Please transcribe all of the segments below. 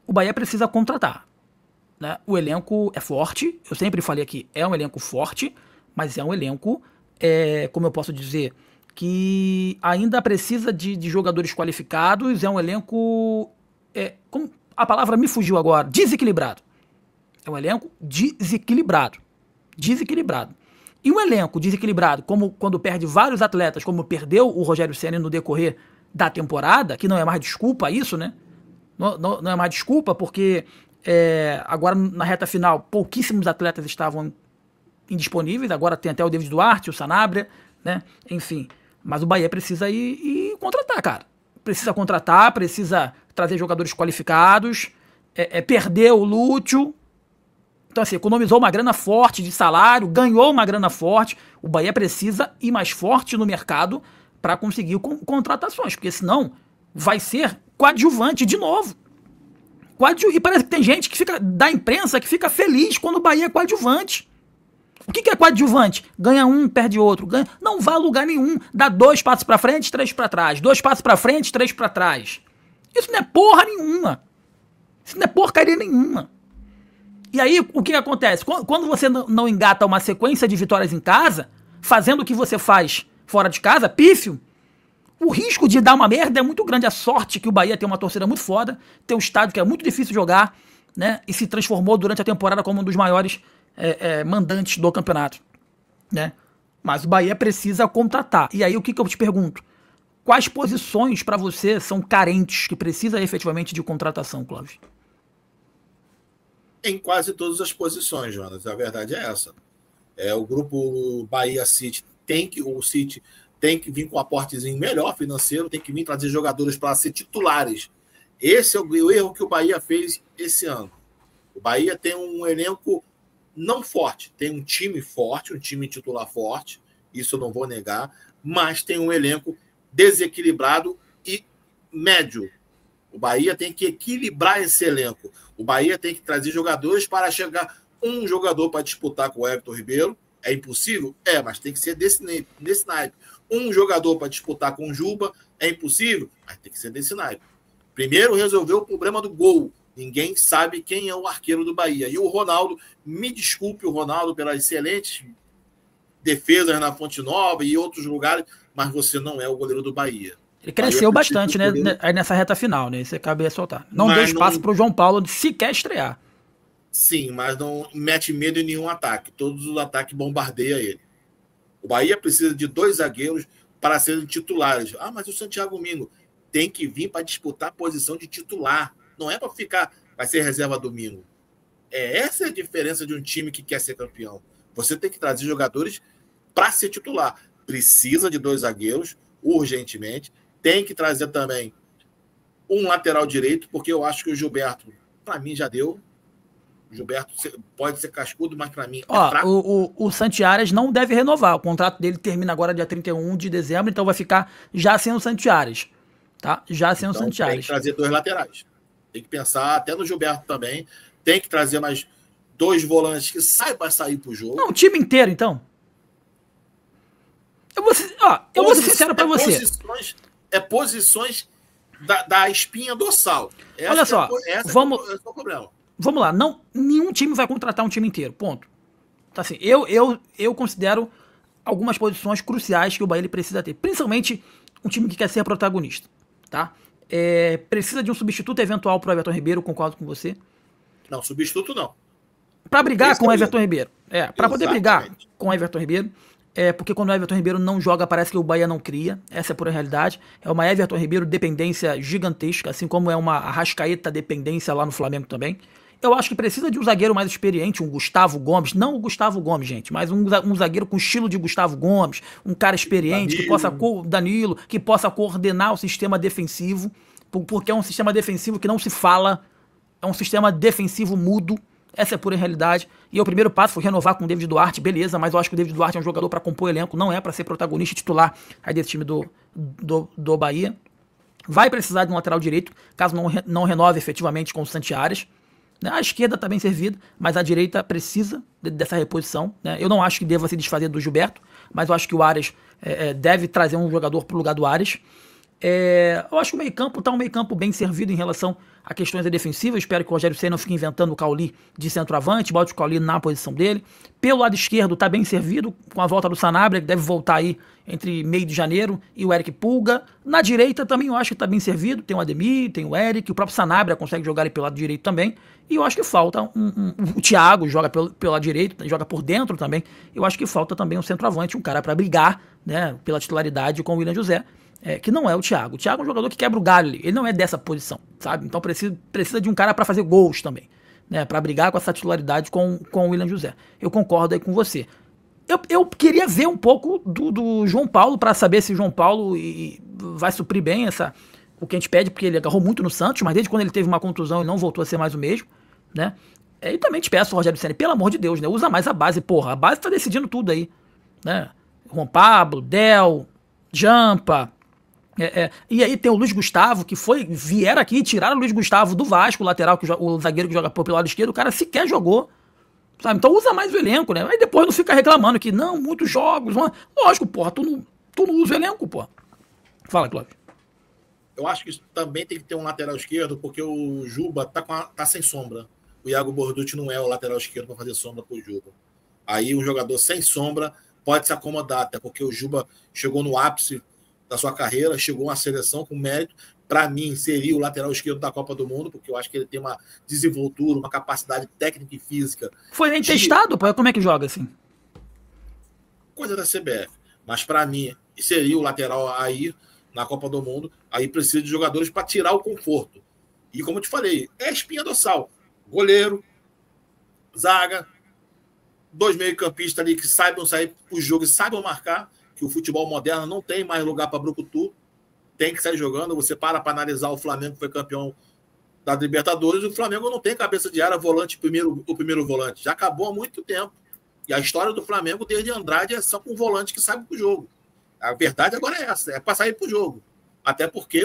o Bahia precisa contratar, né? O elenco é forte, eu sempre falei aqui, é um elenco forte, mas é um elenco, como eu posso dizer, que ainda precisa de jogadores qualificados, é um elenco, como a palavra me fugiu agora, desequilibrado. É um elenco desequilibrado. Desequilibrado. E um elenco desequilibrado, como quando perde vários atletas, como perdeu o Rogério Ceni no decorrer da temporada, que não é mais desculpa isso, né? Não é mais desculpa, porque agora na reta final pouquíssimos atletas estavam indisponíveis, agora tem até o David Duarte, o Sanabria, né? Enfim, mas o Bahia precisa ir contratar, cara. Precisa contratar, precisa trazer jogadores qualificados, perdeu o Lúcio, então assim, economizou uma grana forte de salário, ganhou uma grana forte, o Bahia precisa ir mais forte no mercado para conseguir contratações, porque senão vai ser coadjuvante de novo. E parece que tem gente que fica da imprensa que fica feliz quando o Bahia é coadjuvante. O que é coadjuvante? Ganha um, perde outro. Não vai a lugar nenhum. Dá 2 passos pra frente, 3 pra trás. 2 passos pra frente, 3 pra trás. Isso não é porra nenhuma. Isso não é porcaria nenhuma. E aí, o que acontece? Quando você não engata uma sequência de vitórias em casa, fazendo o que você faz fora de casa, pífio, o risco de dar uma merda é muito grande. A sorte que o Bahia tem uma torcida muito foda, tem um estádio que é muito difícil de jogar, né? E se transformou durante a temporada como um dos maiores mandantes do campeonato, né? Mas o Bahia precisa contratar. E aí o que eu te pergunto? Quais posições para você são carentes, que precisa efetivamente de contratação, Clóvis? Em quase todas as posições, Jonas. A verdade é essa. O grupo Bahia City o City tem que vir com um aportezinho melhor financeiro, tem que vir trazer jogadores para ser titulares. Esse é o erro que o Bahia fez esse ano. O Bahia tem um elenco não forte, tem um time forte, um time titular forte, isso eu não vou negar, mas tem um elenco desequilibrado e médio. O Bahia tem que equilibrar esse elenco. O Bahia tem que trazer jogadores para chegar um jogador para disputar com o Everton Ribeiro. É impossível? mas tem que ser desse naipe. Um jogador para disputar com o Juba é impossível? Mas tem que ser desse naipe. Primeiro resolveu o problema do gol. Ninguém sabe quem é o arqueiro do Bahia. E o Ronaldo, me desculpe o Ronaldo pelas excelentes defesas na Fonte Nova e outros lugares, mas você não é o goleiro do Bahia. Ele cresceu bastante, né, aí nessa reta final, né? Isso acabei de soltar. Não deu espaço para o João Paulo sequer estrear. Sim, mas não mete medo em nenhum ataque. Todos os ataques bombardeiam ele. O Bahia precisa de 2 zagueiros para serem titulares. Mas o Santiago Mingo tem que vir para disputar a posição de titular. Não é para ficar, vai ser reserva domingo. Essa é a diferença de um time que quer ser campeão. Você tem que trazer jogadores para ser titular. Precisa de 2 zagueiros, urgentemente. Tem que trazer também um lateral direito, porque eu acho que o Gilberto, para mim, já deu. O Gilberto pode ser cascudo, mas para mim é fraco. O Santiares não deve renovar. O contrato dele termina agora dia 31 de dezembro, então vai ficar já sem o Santiares. Tá? Já sem o Santiares. Tem que trazer 2 laterais. Tem que pensar até no Gilberto também. Tem que trazer mais 2 volantes que saibam sair pro jogo. Não, o time inteiro, então. Eu vou ser sincero pra você. Posições da espinha dorsal. Olha só, vamos... Esse é o problema. Vamos lá, nenhum time vai contratar um time inteiro, ponto. Então, assim, eu considero algumas posições cruciais que o Bahia ele precisa ter, principalmente um time que quer ser protagonista, tá? Precisa de um substituto eventual pro Everton Ribeiro, concordo com você. Não, substituto não. Pra brigar com o Everton Ribeiro. Pra poder brigar com o Everton Ribeiro, porque quando o Everton Ribeiro não joga, parece que o Bahia não cria. Essa é a pura realidade. É uma Everton Ribeiro dependência gigantesca, assim como é uma Arrascaeta dependência lá no Flamengo também. Eu acho que precisa de um zagueiro mais experiente, um Gustavo Gomes. Não o Gustavo Gomes, gente, mas um zagueiro com estilo de Gustavo Gomes, um cara experiente, Danilo, que possa coordenar o sistema defensivo, porque é um sistema defensivo que não se fala, é um sistema defensivo mudo. Essa é a pura realidade. E o primeiro passo foi renovar com o David Duarte, beleza, mas eu acho que o David Duarte é um jogador para compor elenco, não é para ser protagonista titular aí desse time do Bahia. Vai precisar de um lateral direito, caso não renove efetivamente com o Santiares. A esquerda está bem servida, mas a direita precisa dessa reposição, né? Eu não acho que deva se desfazer do Gilberto, mas eu acho que o Arias deve trazer um jogador para o lugar do Arias. Eu acho que o meio-campo tá um meio-campo bem servido em relação a questões defensivas. Espero que o Rogério Ceni não fique inventando o Cauli de centroavante, bote o Cauli na posição dele. Pelo lado esquerdo tá bem servido, com a volta do Sanabria, que deve voltar aí entre meio de janeiro, e o Eric Pulga. Na direita também eu acho que tá bem servido, tem o Ademir, tem o Eric, o próprio Sanabria consegue jogar ali pelo lado direito também. E eu acho que falta o Thiago joga pelo lado direito, joga por dentro também. Eu acho que falta também um centroavante, um cara para brigar, né, pela titularidade com o William José. Que não é o Thiago. O Thiago é um jogador que quebra o galho. Ele não é dessa posição, sabe? Então precisa de um cara para fazer gols também, né? Para brigar com essa titularidade com o William José. Eu concordo aí com você. Eu queria ver um pouco do João Paulo para saber se o João Paulo vai suprir bem o que a gente pede, porque ele agarrou muito no Santos, mas desde quando ele teve uma contusão ele não voltou a ser mais o mesmo, né? E também te peço, Rogério Ceni, pelo amor de Deus, né? Usa mais a base, porra. A base tá decidindo tudo aí, né? Juan Pablo, Del, Jampa. E aí tem o Luiz Gustavo, que vieram aqui e tiraram o Luiz Gustavo do Vasco, o lateral, o zagueiro que joga pelo lado esquerdo, o cara sequer jogou, sabe? Então usa mais o elenco, né? Aí depois não fica reclamando que não, muitos jogos, lógico, porra, tu não usa o elenco, porra. Fala, Cláudio. Eu acho que também tem que ter um lateral esquerdo, porque o Juba tá sem sombra. O Iago Borducci não é o lateral esquerdo para fazer sombra pro Juba. Aí um jogador sem sombra pode se acomodar, até porque o Juba chegou no ápice da sua carreira, chegou a uma seleção com mérito. Para mim, seria o lateral esquerdo da Copa do Mundo, porque eu acho que ele tem uma desenvoltura, uma capacidade técnica e física. Foi nem testado, pô? Como é que joga assim? Coisa da CBF. Mas para mim, seria o lateral aí na Copa do Mundo. Aí precisa de jogadores para tirar o conforto. E como eu te falei, é espinha dorsal. Goleiro, zaga, 2 meio-campistas ali que saibam sair pro jogo e saibam marcar, que o futebol moderno não tem mais lugar para brucutu, tem que sair jogando. Você para analisar o Flamengo, que foi campeão da Libertadores, o Flamengo não tem cabeça de área, volante, o primeiro volante. Já acabou há muito tempo. E a história do Flamengo, desde Andrade, é só com um volante que sabe pro jogo. A verdade agora é essa, é para sair pro jogo. Até porque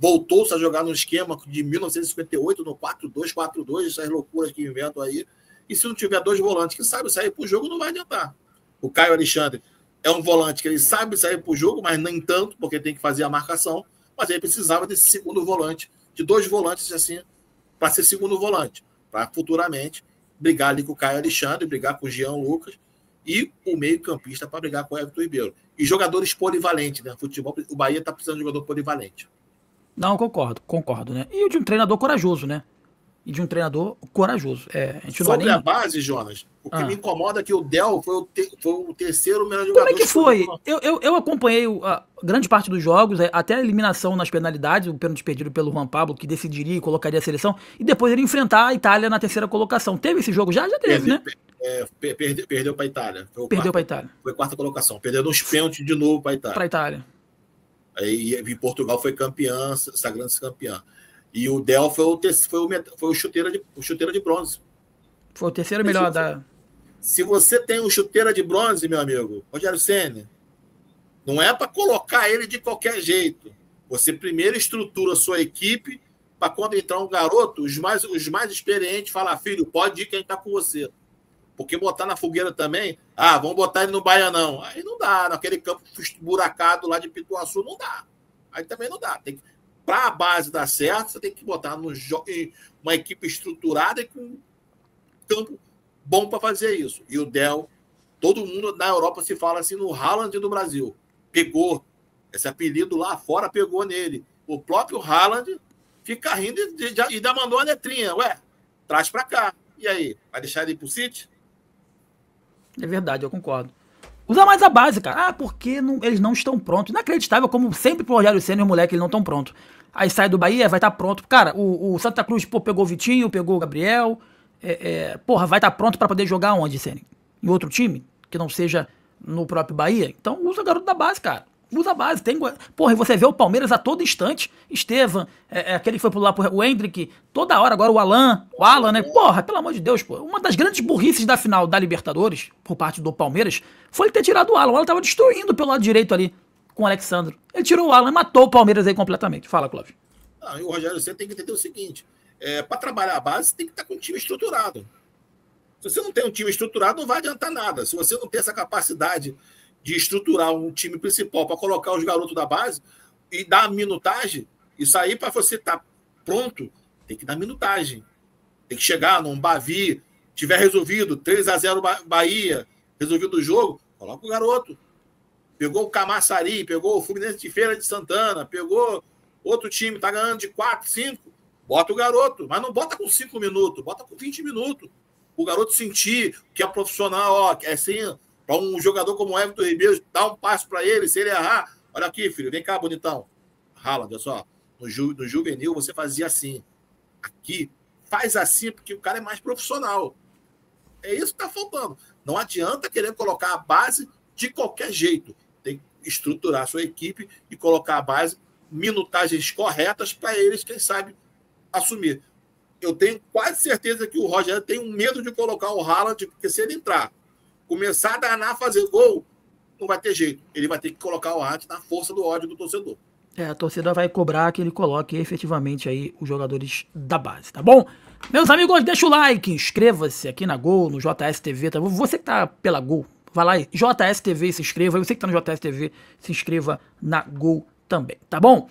voltou-se a jogar no esquema de 1958, no 4-2, 4-2, essas loucuras que inventam aí. E se não tiver 2 volantes que sabem sair pro jogo, não vai adiantar. O Caio Alexandre é um volante que ele sabe sair pro jogo, mas nem tanto, porque tem que fazer a marcação. Mas ele precisava desse segundo volante, de 2 volantes assim, para ser segundo volante, para futuramente brigar ali com o Caio Alexandre, brigar com o Jean Lucas e o meio-campista para brigar com o Everton Ribeiro. E jogadores polivalentes, né? Futebol, o Bahia está precisando de jogador polivalente. Não, concordo, né? E de um treinador corajoso, né? E de um treinador corajoso. A gente Sobre a base, Jonas, o que me incomoda é que o Del foi o terceiro melhor jogador. Como é que foi? Eu acompanhei a grande parte dos jogos, até a eliminação nas penalidades, o pênalti perdido pelo Juan Pablo, que decidiria e colocaria a seleção, e depois ele enfrentar a Itália na terceira colocação. Teve esse jogo já? Já teve, né? Perdeu para a Itália. Perdeu para a Itália. Foi 4ª colocação. Perdeu nos pênaltis de novo para a Itália. Para a Itália. Aí Portugal foi campeã, sagrando-se campeã. E o Del foi o chuteira de bronze. Foi o terceiro melhor da... Se você tem um chuteira de bronze, meu amigo, Rogério Ceni, não é para colocar ele de qualquer jeito. Você primeiro estrutura a sua equipe para quando entrar um garoto, os mais experientes falar, filho, pode ir quem está com você. Porque botar na fogueira também, vamos botar ele no Baianão. Aí não dá, naquele campo buracado lá de Pituaçu, não dá. Aí também não dá. Para a base dar certo, você tem que botar uma equipe estruturada e com um campo bom para fazer isso. E o Del, todo mundo na Europa se fala assim no Haaland do Brasil. Pegou. Esse apelido lá fora pegou nele. O próprio Haaland fica rindo e ainda mandou a letrinha. Ué, traz para cá. E aí? Vai deixar ele ir pro City? É verdade, eu concordo. Usa mais a base, cara. Porque eles não estão prontos. Inacreditável, como sempre pro Rogério Ceni e o moleque, eles não estão prontos. Aí sai do Bahia, vai estar pronto. Cara, o Santa Cruz pegou o Vitinho, pegou o Gabriel. Vai estar pronto para poder jogar onde, Ceni? Em outro time? Que não seja no próprio Bahia? Então usa o garoto da base, cara. Usa a base. E você vê o Palmeiras a todo instante. Estevam, aquele que foi lá o Hendrick, toda hora agora o Alan, né? Porra, pelo amor de Deus, pô. Uma das grandes burrices da final da Libertadores, por parte do Palmeiras, foi ele ter tirado o Alan. O Alan tava destruindo pelo lado direito ali com o Alexandre. Ele tirou o Alan e matou o Palmeiras aí completamente. Fala, Cláudio. E o Rogério Ceni tem que entender o seguinte: para trabalhar a base, você tem que estar com um time estruturado. Se você não tem um time estruturado, não vai adiantar nada. Se você não tem essa capacidade de estruturar um time principal para colocar os garotos da base, e dar minutagem, isso aí para você estar pronto, tem que dar minutagem. Tem que chegar num Bavi, tiver resolvido, 3-0 Bahia, resolvido o jogo, coloca o garoto. Pegou o Camaçari, pegou o Fluminense de Feira de Santana, pegou outro time, tá ganhando de 4, 5, bota o garoto. Mas não bota com 5 minutos, bota com 20 minutos. O garoto sentir que é profissional, ó, é assim, para um jogador como o Everton Ribeiro, dá um passo para ele, se ele errar, olha aqui, filho, vem cá, bonitão. Haaland, olha só, no juvenil você fazia assim. Aqui, faz assim, porque o cara é mais profissional. É isso que está faltando. Não adianta querer colocar a base de qualquer jeito. Tem que estruturar a sua equipe e colocar a base, minutagens corretas para eles, quem sabe, assumir. Eu tenho quase certeza que o Roger tem um medo de colocar o Haaland, porque se ele entrar, começar a danar, a fazer gol, não vai ter jeito. Ele vai ter que colocar o Haaland na força do ódio do torcedor. A torcida vai cobrar que ele coloque efetivamente aí os jogadores da base, tá bom? Meus amigos, deixa o like, inscreva-se aqui na Gol, no JSTV, tá? Você que tá pela Gol, vai lá aí, JSTV, se inscreva. Você que tá no JSTV, se inscreva na Gol também, tá bom?